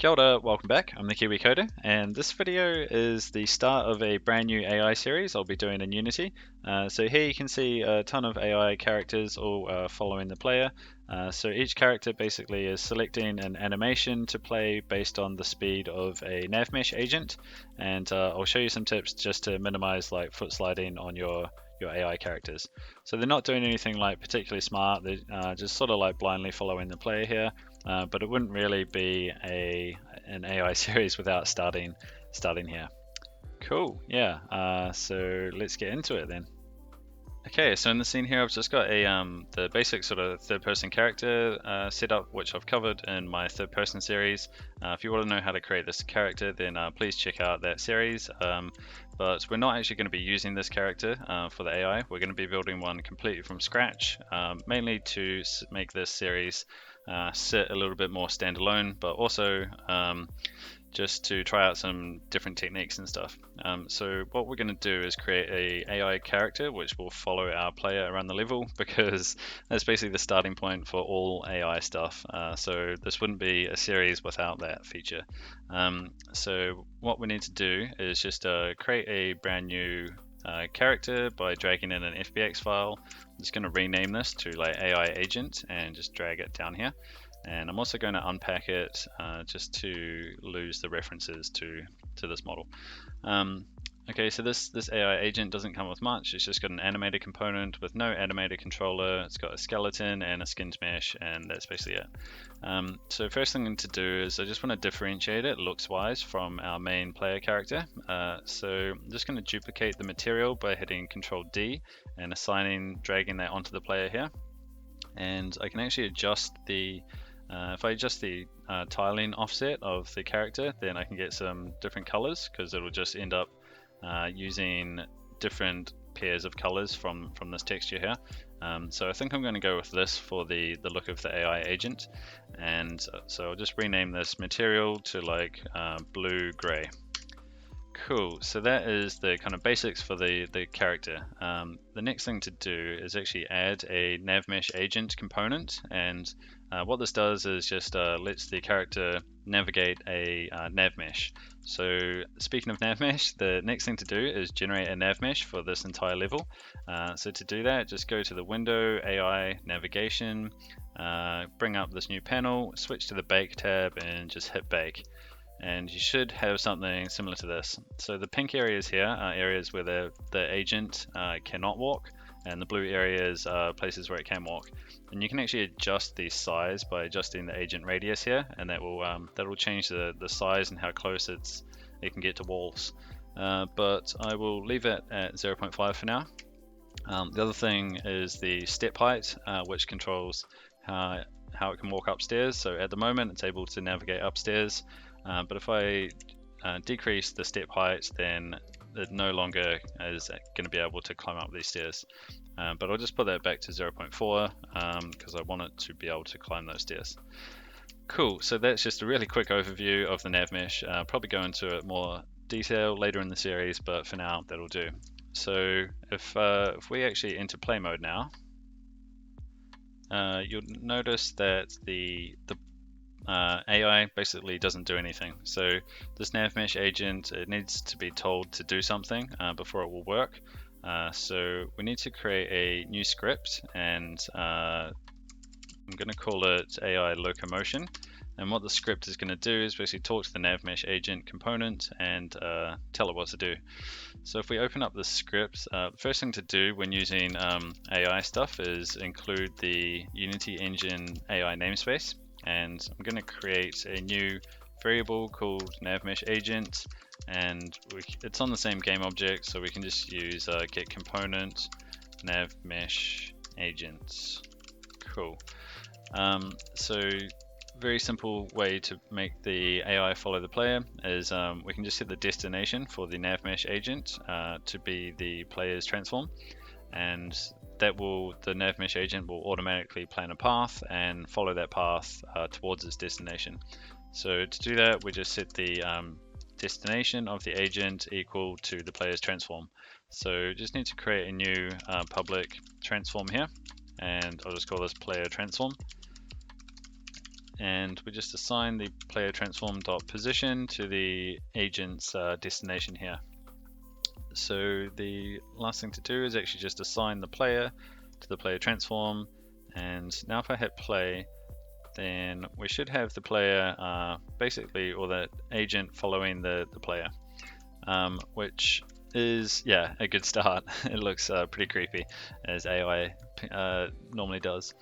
Kia ora, welcome back. I'm the Kiwi Coder, and this video is the start of a brand new AI series I'll be doing in Unity. So here you can see a ton of AI characters all following the player. So each character basically is selecting an animation to play based on the speed of a NavMeshAgent, and I'll show you some tips just to minimize like foot sliding on your AI characters. So they're not doing anything like particularly smart, they're just sort of like blindly following the player here. But it wouldn't really be an AI series without starting here. Cool, yeah. So let's get into it then. Okay, so in the scene here, I've just got the basic sort of third-person character setup, which I've covered in my third-person series. If you want to know how to create this character, then please check out that series. But we're not actually going to be using this character for the AI. We're going to be building one completely from scratch, mainly to make this series sit a little bit more standalone, but also just to try out some different techniques and stuff. So what we're going to do is create a AI character which will follow our player around the level, because that's basically the starting point for all AI stuff. So this wouldn't be a series without that feature. So what we need to do is just create a brand new character by dragging in an FBX file. I'm just going to rename this to like AI agent and just drag it down here. And I'm also going to unpack it just to lose the references to this model. Okay, so this AI agent doesn't come with much. It's just got an animated component with no animated controller. It's got a skeleton and a skinned mesh, and that's basically it. So first thing to do is I just want to differentiate it looks-wise from our main player character. So I'm just going to duplicate the material by hitting Control D and dragging that onto the player here. And I can actually adjust if I adjust the tiling offset of the character, then I can get some different colors, because it'll just end up using different pairs of colors from this texture here. So I think I'm going to go with this for the look of the AI agent. And so I'll just rename this material to like blue-gray. Cool, so that is the kind of basics for the character. The next thing to do is actually add a NavMeshAgent component, and what this does is just lets the character navigate a NavMesh. So speaking of NavMesh, the next thing to do is generate a NavMesh for this entire level. So to do that, just go to the window, AI, navigation, bring up this new panel, switch to the Bake tab, and just hit Bake. And you should have something similar to this. So the pink areas here are areas where the agent cannot walk, and the blue areas are places where it can walk. And you can actually adjust the size by adjusting the agent radius here, and that will change the size and how close it can get to walls. But I will leave it at 0.5 for now. The other thing is the step height, which controls how it can walk upstairs. So at the moment it's able to navigate upstairs. But if I decrease the step height, then it no longer is going to be able to climb up these stairs. But I'll just put that back to 0.4 because I want it to be able to climb those stairs. Cool, so that's just a really quick overview of the NavMesh. Probably go into it more detail later in the series, but for now that'll do. So if we actually enter play mode now, you'll notice that the AI basically doesn't do anything. So this NavMeshAgent, it needs to be told to do something before it will work. So we need to create a new script, and I'm going to call it AI Locomotion. And what the script is going to do is basically talk to the NavMeshAgent component and tell it what to do. So if we open up the script, the first thing to do when using AI stuff is include the Unity Engine AI namespace. And I'm going to create a new variable called NavMeshAgent, and it's on the same game object, so we can just use get component NavMeshAgent. Cool. So very simple way to make the AI follow the player is we can just set the destination for the NavMeshAgent to be the player's transform, and the NavMeshAgent will automatically plan a path and follow that path towards its destination. So to do that, we just set the destination of the agent equal to the player's transform. So just need to create a new public transform here, and I'll just call this player transform. and we just assign the player transform dot position to the agent's destination here. So the last thing to do is actually just assign the player to the player transform, and now if I hit play, then we should have the player basically, or the agent following the player, which is, yeah, a good start. It looks pretty creepy, as AI normally does.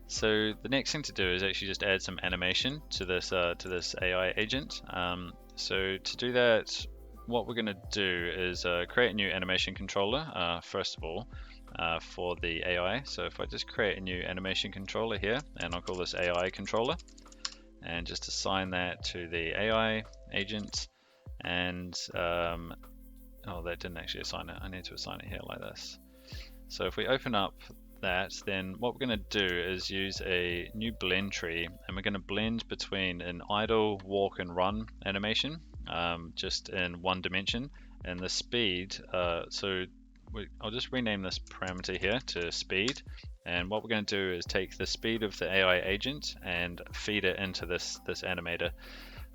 So the next thing to do is actually just add some animation to this AI agent. So to do that, what we're going to do is create a new animation controller first of all for the AI. So if I just create a new animation controller here, and I'll call this AI controller, and just assign that to the AI agent, and oh, that didn't actually assign it. I need to assign it here like this. So if we open up that, then what we're going to do is use a new blend tree, and we're going to blend between an idle, walk, and run animation, just in one dimension, and the speed. I'll just rename this parameter here to speed, and what we're going to do is take the speed of the AI agent and feed it into this animator,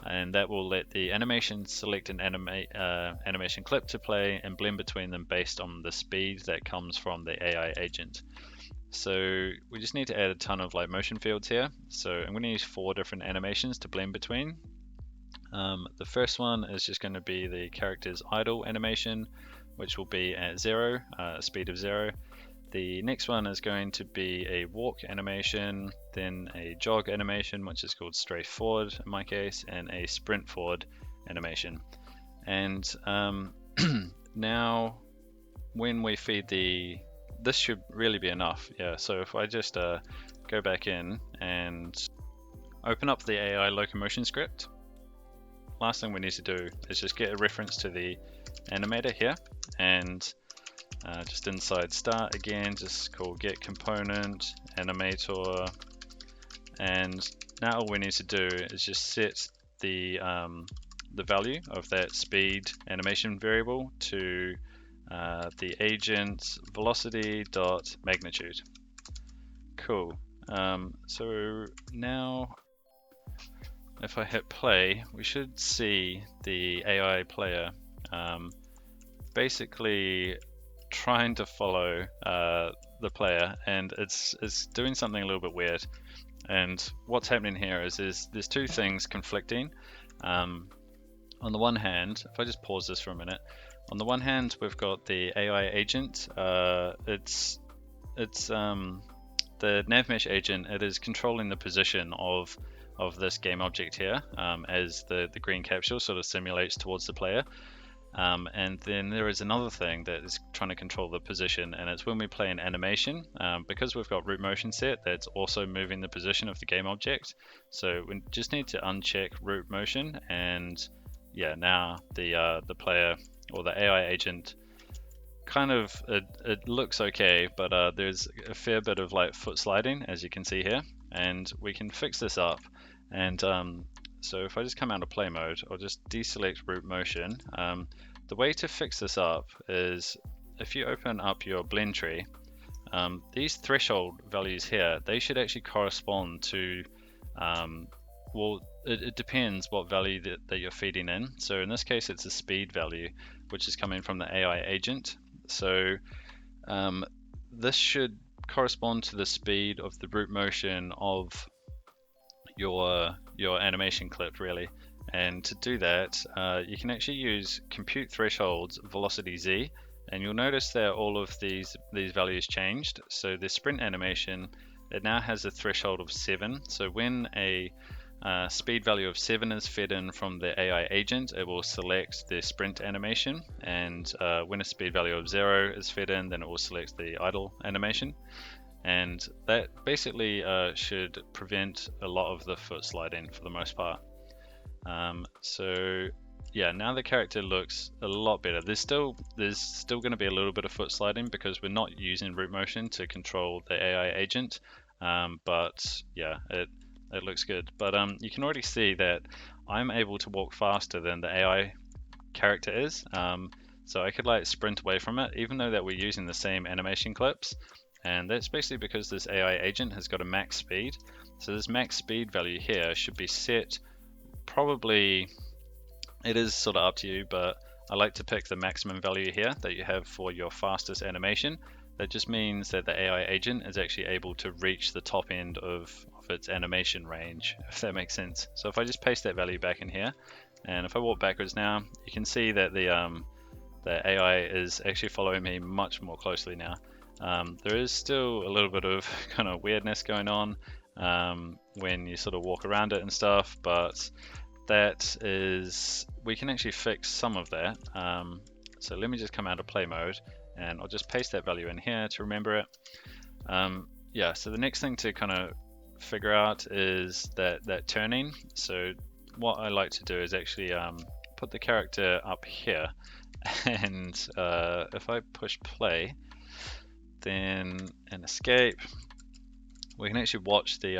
and that will let the animation select an animation clip to play and blend between them based on the speed that comes from the AI agent. So we just need to add a ton of motion fields here. So I'm going to use 4 different animations to blend between. The first one is just going to be the character's idle animation, which will be at 0, speed of 0. The next one is going to be a walk animation, then a jog animation, which is called strafe forward in my case, and a sprint forward animation. And now when we feed this should really be enough. Yeah, so if I just go back in and open up the AI locomotion script, last thing we need to do is just get a reference to the animator here, and just inside start again, just call get component animator, and now all we need to do is just set the value of that speed animation variable to the agent's velocity dot magnitude. Cool. So now if I hit play, we should see the AI player basically trying to follow the player, and it's doing something a little bit weird. And what's happening here is there's 2 things conflicting. On the one hand, if I just pause this for a minute, on the one hand we've got the AI agent. It's the NavMeshAgent. It is controlling the position of this game object here, as the green capsule sort of simulates towards the player. And then there is another thing that is trying to control the position, and it's when we play an animation, because we've got root motion set, that's also moving the position of the game object. So we just need to uncheck root motion, and yeah, now the player or the AI agent kind of it looks okay, but there's a fair bit of foot sliding, as you can see here, and we can fix this up. And so if I just come out of play mode, I'll just deselect root motion. The way to fix this up is if you open up your blend tree, these threshold values here, they should actually correspond to, well, it depends what value that you're feeding in. So in this case, it's a speed value, which is coming from the AI agent. So this should correspond to the speed of the root motion of your animation clip, really. And to do that, you can actually use compute thresholds velocity z, and you'll notice that all of these values changed. So the sprint animation, it now has a threshold of 7. So when a speed value of 7 is fed in from the AI agent, it will select the sprint animation, and when a speed value of 0 is fed in, then it will select the idle animation. And that basically should prevent a lot of the foot sliding for the most part. So yeah, now the character looks a lot better. There's still going to be a little bit of foot sliding because we're not using root motion to control the AI agent, but yeah, it looks good. But you can already see that I'm able to walk faster than the AI character is. So I could sprint away from it, even though that we're using the same animation clips. And that's basically because this AI agent has got a max speed. So this max speed value here should be set, probably, it is sort of up to you, but I like to pick the maximum value here that you have for your fastest animation. That just means that the AI agent is actually able to reach the top end of its animation range, if that makes sense. So if I just paste that value back in here, and if I walk backwards now, you can see that the AI is actually following me much more closely now. There is still a little bit of kind of weirdness going on when you sort of walk around it and stuff, but that is, we can actually fix some of that. So let me just come out of play mode, and I'll just paste that value in here to remember it. Yeah, so the next thing to kind of figure out is that turning. So what I like to do is actually put the character up here, and if I push play then and escape, we can actually watch the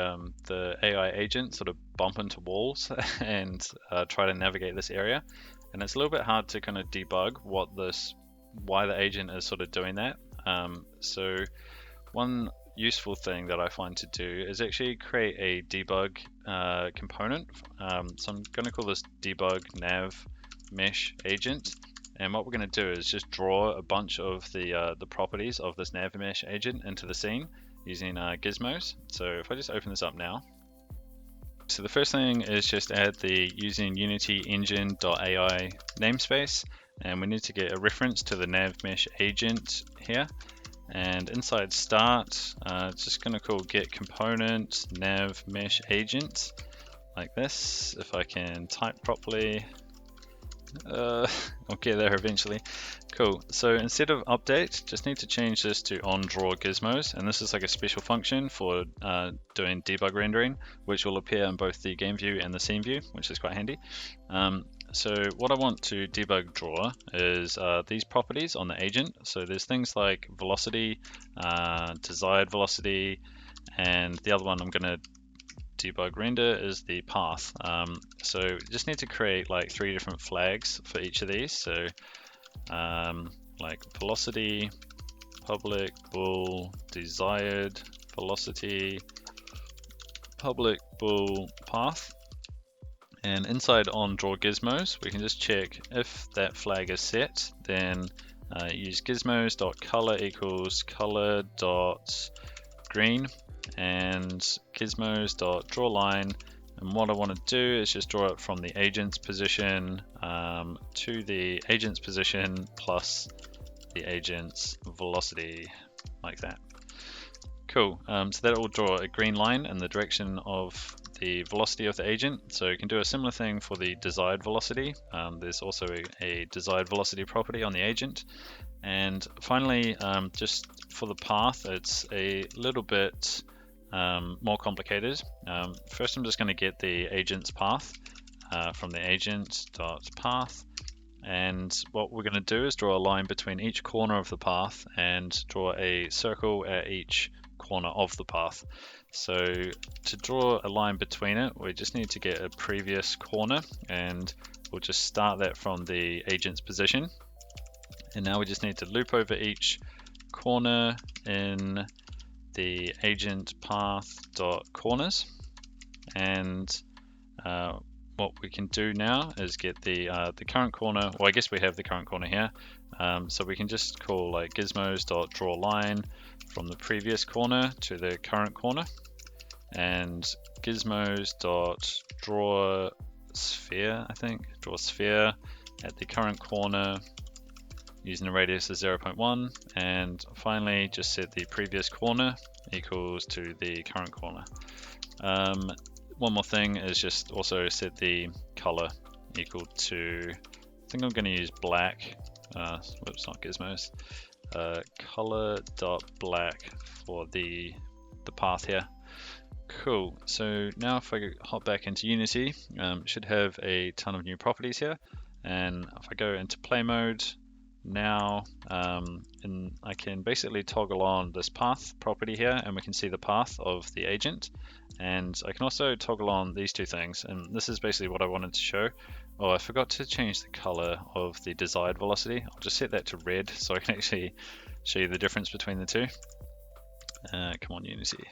AI agent sort of bump into walls and try to navigate this area. And it's a little bit hard to kind of debug why the agent is sort of doing that. So one useful thing that I find to do is actually create a debug component. So I'm going to call this debug NavMeshAgent. And what we're going to do is just draw a bunch of the properties of this NavMeshAgent into the scene using gizmos. So if I just open this up now, so the first thing is just add the using Unity engine.ai namespace, and we need to get a reference to the NavMeshAgent here. And inside start, it's just going to call get component NavMeshAgent like this. If I can type properly, I'll get there eventually. Cool. So instead of update, just need to change this to on draw gizmos, and this is like a special function for doing debug rendering, which will appear in both the game view and the scene view, which is quite handy. So what I want to debug draw is these properties on the agent. So there's things like velocity, desired velocity, and the other one I'm going to debug render is the path. So you just need to create like 3 different flags for each of these. So like velocity, public bool, desired velocity, public bool, path. And inside on draw gizmos, we can just check if that flag is set, then use gizmos.color equals color.green and gizmos.drawLine. And what I want to do is just draw it from the agent's position to the agent's position plus the agent's velocity, like that. Cool. So that will draw a green line in the direction of the velocity of the agent. So you can do a similar thing for the desired velocity. There's also a desired velocity property on the agent. And finally, just for the path, it's a little bit more complicated. First, I'm just going to get the agent's path from the agent.path. And what we're going to do is draw a line between each corner of the path and draw a circle at each corner of the path. So to draw a line between it, we just need to get a previous corner, and we'll just start that from the agent's position. And now we just need to loop over each corner in the agent path dot corners. And what we can do now is get the current corner. Well, I guess we have the current corner here. So we can just call like gizmos.drawLine from the previous corner to the current corner, and gizmos.drawSphere, I think, draw sphere at the current corner using a radius of 0.1, and finally just set the previous corner equals to the current corner. One more thing is just also set the color equal to, I think I'm going to use black. Whoops, not gizmos. Color.black for the path here. Cool. So now if I hop back into Unity, should have a ton of new properties here. And if I go into play mode now, and I can basically toggle on this path property here, and we can see the path of the agent. And I can also toggle on these two things, and this is basically what I wanted to show. Oh, I forgot to change the color of the desired velocity. I'll just set that to red so I can actually show you the difference between the two. Come on, Unity.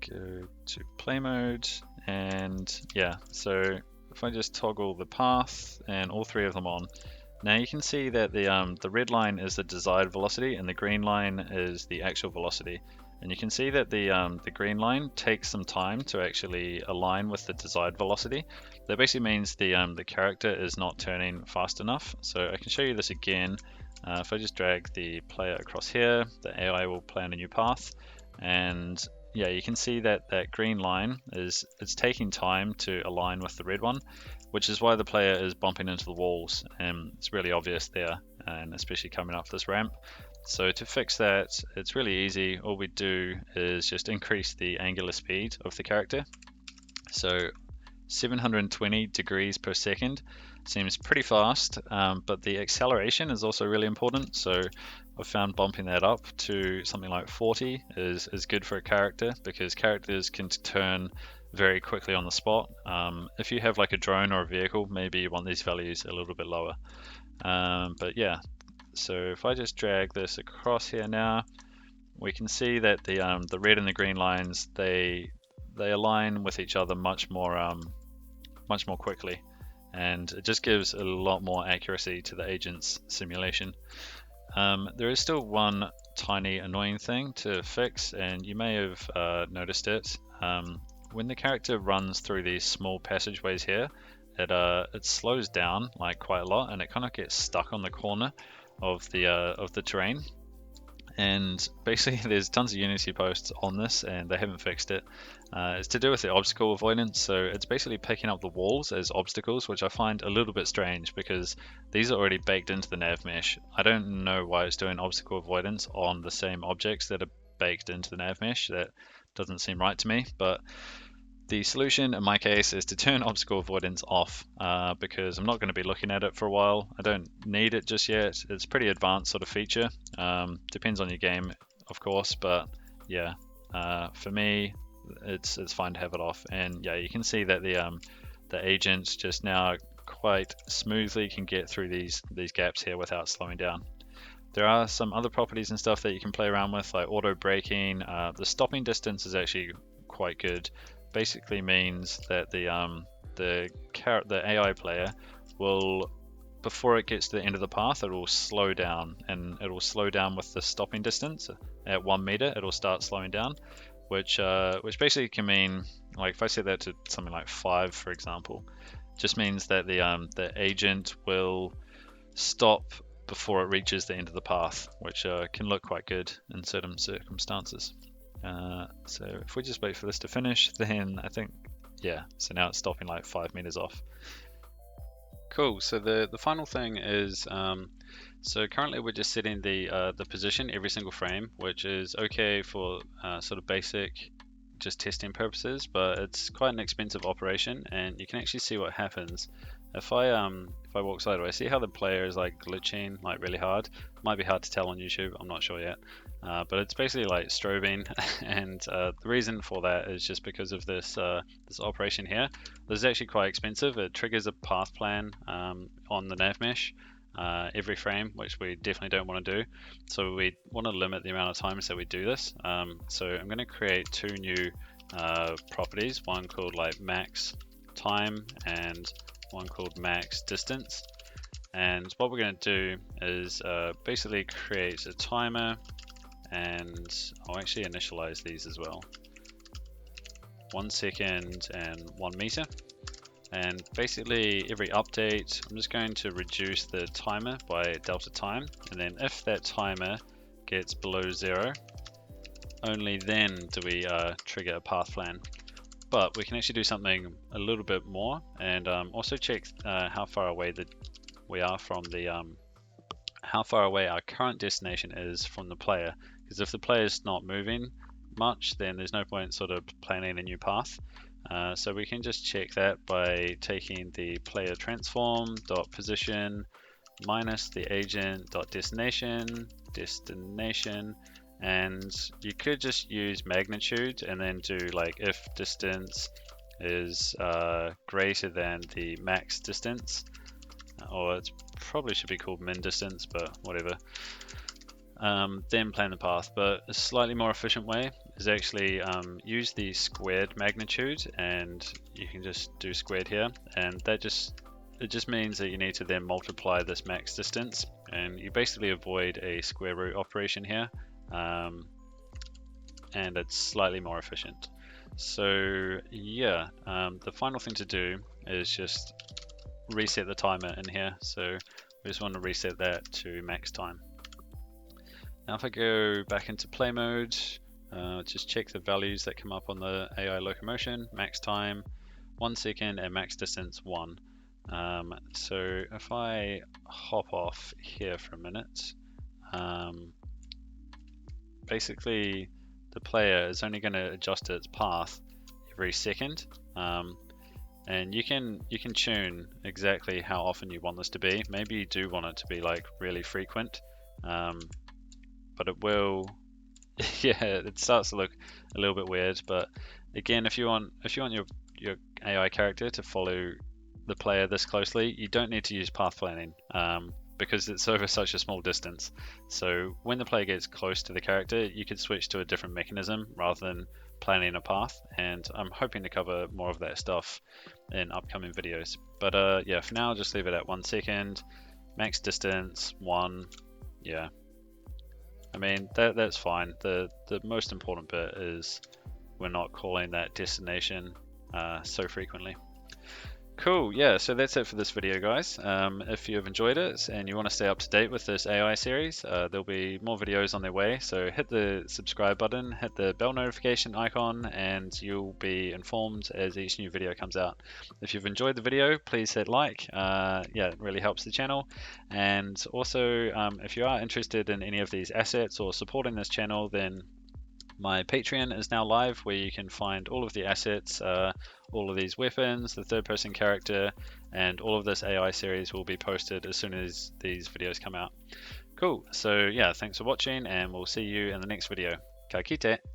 go to play mode, and yeah, so if I just toggle the path and all three of them on, now you can see that the red line is the desired velocity and the green line is the actual velocity. And you can see that the green line takes some time to actually align with the desired velocity. That basically means the character is not turning fast enough. So I can show you this again. If I just drag the player across here, the AI will plan a new path, and yeah, you can see that that green line it's taking time to align with the red one, which is why the player is bumping into the walls, and it's really obvious there, and especially coming up this ramp. So to fix that, it's really easy. All we do is just increase the angular speed of the character. So 720 degrees per second seems pretty fast, but the acceleration is also really important. So I've found bumping that up to something like 40 is good for a character, because characters can turn very quickly on the spot. If you have like a drone or a vehicle, maybe you want these values a little bit lower. But yeah, so if I just drag this across here now, we can see that the red and the green lines, they align with each other much more quickly, and it just gives a lot more accuracy to the agent's simulation. There is still one tiny annoying thing to fix, and you may have noticed it. When the character runs through these small passageways here, it slows down like quite a lot, and it kind of gets stuck on the corner of the terrain. And basically there's tons of Unity posts on this and they haven't fixed it. It's to do with the obstacle avoidance, so it's basically picking up the walls as obstacles, which I find a little bit strange because these are already baked into the Nav Mesh. I don't know why it's doing obstacle avoidance on the same objects that are baked into the Nav Mesh. That doesn't seem right to me, but the solution in my case is to turn obstacle avoidance off, because I'm not going to be looking at it for a while. I don't need it just yet. It's a pretty advanced sort of feature. Depends on your game, of course, but yeah, for me, it's fine to have it off. And yeah, you can see that the agent just now quite smoothly can get through these gaps here without slowing down. There are some other properties and stuff that you can play around with, like auto braking. The stopping distance is actually quite good. Basically means that the AI player will, before it gets to the end of the path, it will slow down, and it will slow down with the stopping distance. At 1 meter, it will start slowing down, which basically can mean, like if I set that to something like 5, for example, just means that the agent will stop before it reaches the end of the path, which can look quite good in certain circumstances. So if we just wait for this to finish, then I think, yeah, so now it's stopping like 5 meters off. Cool, so the final thing is, so currently we're just setting the position every single frame, which is okay for sort of basic just testing purposes, but it's quite an expensive operation, and you can actually see what happens. If I walk sideways, see how the player is like glitching like really hard. Might be hard to tell on YouTube, I'm not sure yet. But it's basically like strobing, and the reason for that is just because of this operation here. This is actually quite expensive. It triggers a path plan on the Nav Mesh every frame, which we definitely don't want to do. So we want to limit the amount of times that we do this. So I'm going to create 2 new properties, one called like max time and one called max distance. And what we're going to do is basically create a timer, and I'll actually initialize these as well. 1 second and 1 meter. And basically every update, I'm just going to reduce the timer by delta time. And then if that timer gets below 0, only then do we trigger a path plan. But we can actually do something a little bit more, and also check how far away we are from the how far away our current destination is from the player. Because if the player is not moving much, then there's no point sort of planning a new path. So we can just check that by taking the player transform dot position minus the agent dot destination, and you could just use magnitude and then do like if distance is greater than the max distance, or it probably should be called min distance, but whatever. then plan the path. But a slightly more efficient way is actually use the squared magnitude, and you can just do squared here, and it just means that you need to then multiply this max distance, and you basically avoid a square root operation here, and it's slightly more efficient. So yeah, the final thing to do is just reset the timer in here. So we just want to reset that to max time. Now if I go back into play mode, just check the values that come up on the AI locomotion: max time 1 second and max distance 1. So if I hop off here for a minute, basically the player is only going to adjust its path every second, and you can tune exactly how often you want this to be. Maybe you do want it to be like really frequent, but it will yeah, it starts to look a little bit weird. But again, if you want your AI character to follow the player this closely, you don't need to use path planning, because it's over such a small distance. So when the player gets close to the character, you could switch to a different mechanism rather than planning a path, and I'm hoping to cover more of that stuff in upcoming videos. But yeah, for now just leave it at 1 second, max distance 1. Yeah, I mean that's fine. The most important bit is we're not calling that destination so frequently. Cool, yeah, so that's it for this video, guys. If you have enjoyed it and you want to stay up to date with this AI series, there'll be more videos on their way, so hit the subscribe button, hit the bell notification icon, and you'll be informed as each new video comes out. If you've enjoyed the video, please hit like. Yeah, it really helps the channel. And also, if you are interested in any of these assets or supporting this channel, then my Patreon is now live, where you can find all of the assets, all of these weapons, the third-person character, and all of this AI series will be posted as soon as these videos come out. Cool, so yeah, thanks for watching, and we'll see you in the next video. Ka kite!